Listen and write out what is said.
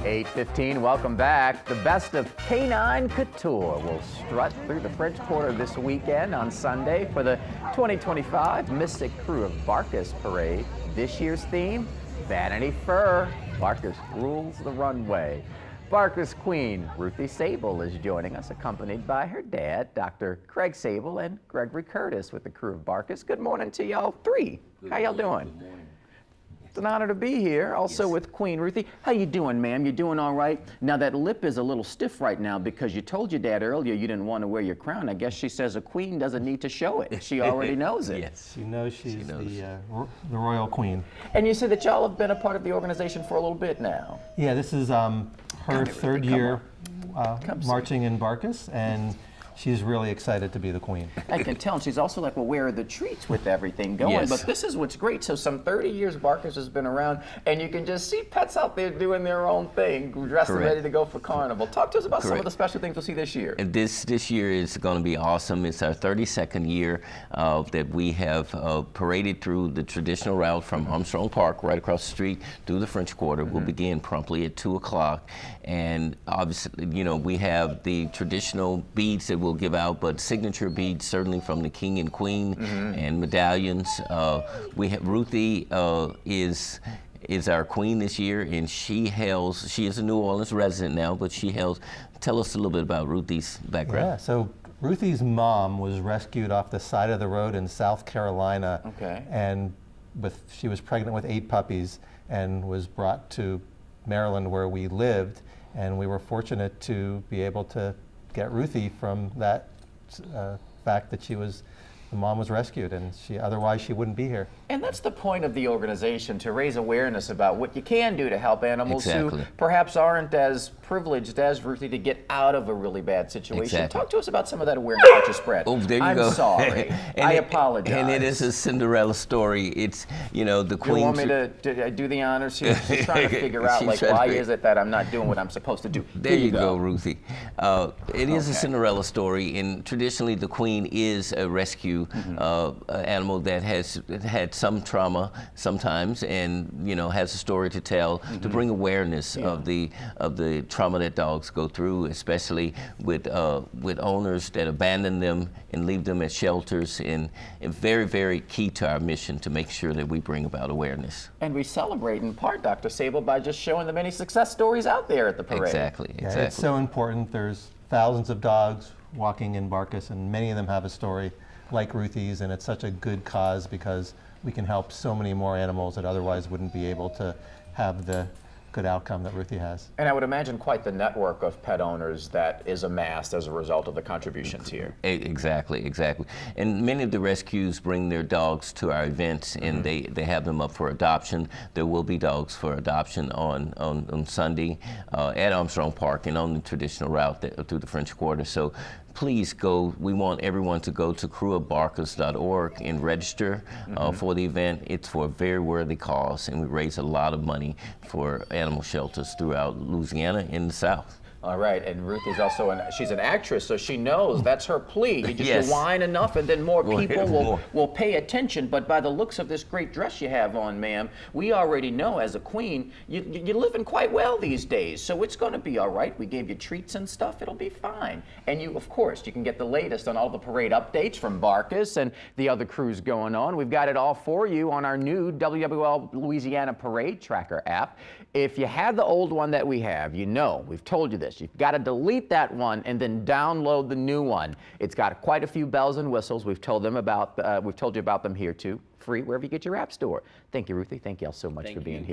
8:15, welcome back. The best of canine couture will strut through the French Quarter this weekend on Sunday for the 2025 Mystic Krewe of Barkus parade. This year's theme, Vanity Fur. Barkus Rules the Runway. Barkus Queen Ruthie Sable is joining us, accompanied by her dad, Dr. Craig Sable, and Gregory Curtis with the Krewe of Barkus. Good morning to y'all three. How y'all doing? Good morning. It's an honor to be here, also with Queen Ruthie. How you doing, ma'am? You doing all right? Now that lip is a little stiff right now because you told your dad earlier you didn't want to wear your crown. I guess she says a queen doesn't need to show it. She already knows it. Yes. She knows she's the royal queen. And you said that y'all have been a part of the organization for a little bit now. Yeah, this is her third year marching in Barkus, and she's really excited to be the queen. I can tell. And she's also like, well, where are the treats with everything going? Yes. But this is what's great. So some 30 years Barkus has been around, and you can just see pets out there doing their own thing, dressed and ready to go for carnival. Talk to us about some of the special things we'll see this year. And this year is going to be awesome. It's our 32nd year that we have paraded through the traditional route from Armstrong Park, right across the street, through the French Quarter. We'll begin promptly at 2 o'clock. And obviously, you know, we have the traditional beads that we'll give out, but signature beads certainly from the king and queen, and medallions. We have Ruthie is our queen this year, and she is a New Orleans resident now, but she hails. Tell us a little bit about Ruthie's background. Yeah, so Ruthie's mom was rescued off the side of the road in South Carolina, and she was pregnant with 8 puppies and was brought to Maryland where we lived, and we were fortunate to be able to get Ruthie from that fact that the mom was rescued, and otherwise she wouldn't be here. And that's the point of the organization, to raise awareness about what you can do to help animals who perhaps aren't as privileged as Ruthie to get out of a really bad situation. Talk to us about some of that awareness that you spread. Oh, there you go. I'm sorry. I apologize. And it is a Cinderella story. It's, you know, the queen. You want me to do the honors here? She's trying to figure out, like, why is it that I'm not doing what I'm supposed to do? There you go, Ruthie. It is a Cinderella story, and traditionally the queen is a rescue animal that has had some trauma sometimes, and has a story to tell to bring awareness of the trauma that dogs go through, especially with owners that abandon them and leave them at shelters. And very, very key to our mission to make sure that we bring about awareness. And we celebrate in part, Dr. Sable, by just showing the many success stories out there at the parade. Exactly. Yeah, it's so important. There's thousands of dogs walking in Barkus, and many of them have a story like Ruthie's, and it's such a good cause because we can help so many more animals that otherwise wouldn't be able to have the good outcome that Ruthie has. And I would imagine quite the network of pet owners that is amassed as a result of the contributions here. Exactly. And many of the rescues bring their dogs to our events, and they have them up for adoption. There will be dogs for adoption on Sunday at Armstrong Park and on the traditional route through the French Quarter. So please go. We want everyone to go to kreweofbarkus.org and register for the event. It's for a very worthy cause, and we raise a lot of money for animal shelters throughout Louisiana and the South. All right, and Ruth is also she's an actress, so she knows that's her plea. You just whine enough, and then more people will pay attention. But by the looks of this great dress you have on, ma'am, we already know as a queen, you're living quite well these days, so it's going to be all right. We gave you treats and stuff. It'll be fine. And of course, you can get the latest on all the parade updates from Barkus and the other crews going on. We've got it all for you on our new WWL Louisiana Parade Tracker app. If you had the old one that we have, we've told you this. You've got to delete that one and then download the new one. It's got quite a few bells and whistles. We've told you about them here too. Free wherever you get your app store. Thank you, Ruthie. Thank you all so much for being here.